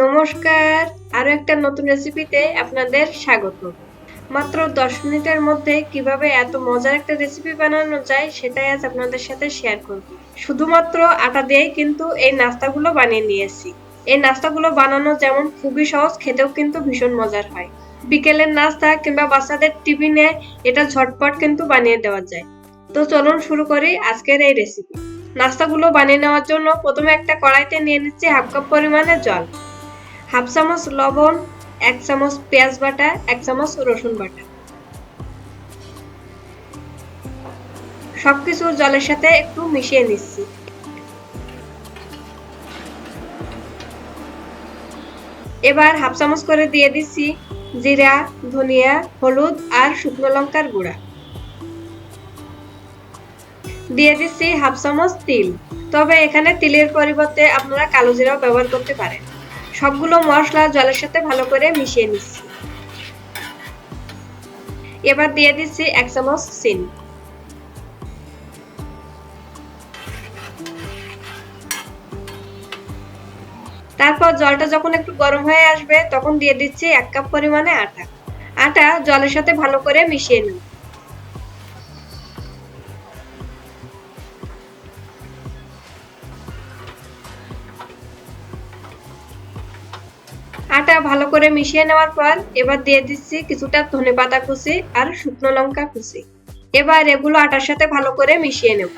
নমস্কার, আরো একটা নতুন রেসিপিতে আপনাদের স্বাগত। মাত্র 10 মিনিটের মধ্যে কিভাবে এত মজার একটা রেসিপি বানানো যায় সেটাই আজ আপনাদের সাথে শেয়ার করব। শুধুমাত্র আটা দিয়েই কিন্তু এই নাস্তাগুলো বানিয়ে নিয়েছি। এই নাস্তাগুলো বানানো যেমন খুবই সহজ, খেতেও কিন্তু ভীষণ মজার হয়। বিকেলের নাস্তা কিংবা বাচ্চাদের টিফিনে এটা ঝটপট কিন্তু বানিয়ে দেওয়া যায়। তো চলুন শুরু করি আজকের এই রেসিপি। নাস্তাগুলো বানিয়ে নেওয়ার জন্য প্রথমে একটা কড়াইতে নিয়ে নিচ্ছি 1/2 কাপ পরিমাণে জল, 1/2 চামচ লবণ, 1 চামচ পেঁয়াজ বাটা, 1 চামচ রসুন বাটা। সবকিছু জলের সাথে একটু মিশিয়ে নিচ্ছি। এবার 1/2 চামচ করে দিয়ে দিচ্ছি জিরা, ধনিয়া, হলুদ আর শুকনো লঙ্কার গুঁড়া। দিয়ে দিচ্ছি 1/2 চামচ তিল, তবে এখানে তিলের পরিবর্তে আপনারা কালো জিরাও ব্যবহার করতে পারেন। সবগুলো মশলা জলের সাথে ভালো করে মিশিয়ে নিচ্ছি। এবার দিয়ে দিচ্ছি 1 চামচ চিনি। তারপর জলটা যখন একটু গরম হয়ে আসবে তখন দিয়ে দিচ্ছি 1 কাপ পরিমাণে আটা। আটা জলের সাথে ভালো করে মিশিয়ে নিন। আটা ভালো করে মিশিয়ে নেওয়ার পর এবার দিয়ে দিচ্ছি কিছুটা ধনেপাতা কুচি আর শুকনো লঙ্কা কুচি। এবার এগুলো আটার সাথে ভালো করে মিশিয়ে নেব।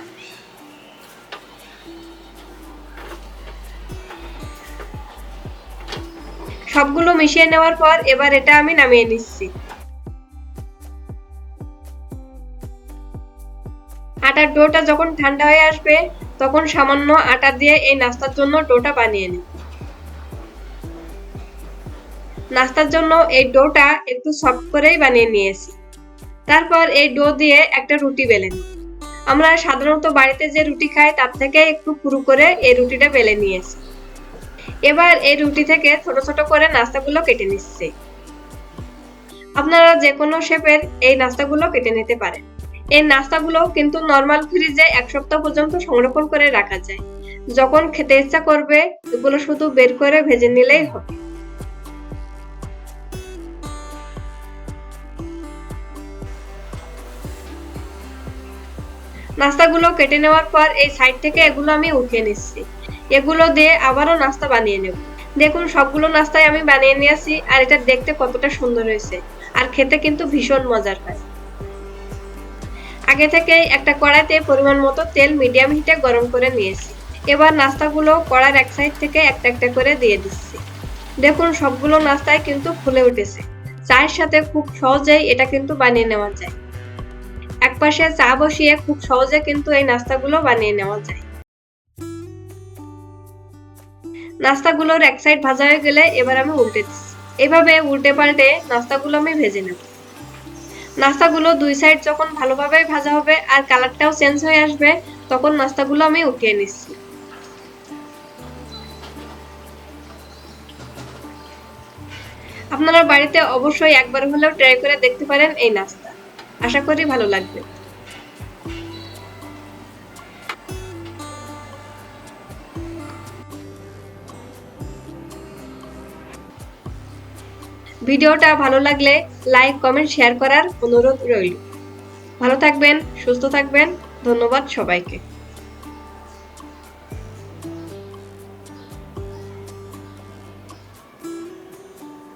সবগুলো মিশিয়ে নেওয়ার পর এবার এটা আমি নামিয়ে নিচ্ছি। আটার ডোটা যখন ঠান্ডা হয়ে আসবে তখন সামান্য আটা দিয়ে এই নাস্তার জন্য ডোটা বানিয়ে নিই। নাস্তার জন্য এই ডোটা একটু সফট করেই বানিয়ে নিয়েছি। তারপর এই ডো দিয়ে একটা রুটি বেলে নিই। আমরা সাধারণত বাড়িতে যে রুটি খাই তার থেকে একটু পুরু করে এই রুটিটা বেলে নিয়েছি। এবার এই রুটি থেকে ছোট ছোট করে নাস্তাগুলো কেটে নিচ্ছি। আপনারা যে কোনো শেপের এই নাস্তাগুলো কেটে নিতে পারেন। এই নাস্তাগুলো কিন্তু নরমাল ফ্রিজে 1 সপ্তাহ পর্যন্ত সংরক্ষণ করে রাখা যায়। যখন খেতে ইচ্ছা করবে এগুলো শুধু বের করে ভেজে নিলেই হবে। নাস্তাগুলো কেটে নেওয়ার পর এই সাইড থেকে এগুলো আমি উঠিয়ে নিচ্ছি। এগুলো দিয়ে আবারও নাস্তা বানিয়ে নেব। দেখুন সবগুলো নাস্তাই আমি বানিয়ে নিয়েছি আর এটা দেখতে কতটা সুন্দর হয়েছে আর খেতে কিন্তু ভীষণ মজার হয়। আগে থেকেই একটা কড়াইতে পরিমাণ মতো তেল মিডিয়াম হিটে গরম করে নিয়েছি। এবার নাস্তাগুলো কড়ার এক সাইড থেকে একটা একটা করে দিয়ে দিচ্ছি। দেখুন সবগুলো নাস্তায় কিন্তু ফুলে উঠেছে। চায়ের সাথে খুব সহজেই এটা কিন্তু বানিয়ে নেওয়া যায়। একপাশে চা বসিয়ে খুব সহজে কিন্তু এই নাস্তাগুলো বানিয়ে নেওয়া যায়। নাস্তাগুলোর এক সাইড ভাজা হয়ে গেলে এবার আমি উল্টে দিচ্ছি। এভাবে উল্টে পাল্টে নাস্তাগুলো আমি ভেজে নেব। নাস্তাগুলো দুই সাইড যখন ভালোভাবে ভাজা হবে আর কালারটাও চেঞ্জ হয়ে আসবে তখন নাস্তাগুলো আমি উঠিয়ে নিচ্ছি। আপনারা বাড়িতে অবশ্যই একবার হলেও ট্রাই করে দেখতে পারেন এই নাস্তা। আশা করি ভালো লাগবে। ভিডিওটা ভালো লাগলে লাইক, কমেন্ট, শেয়ার করার অনুরোধ রইল। ভালো থাকবেন, সুস্থ থাকবেন। ধন্যবাদ সবাইকে।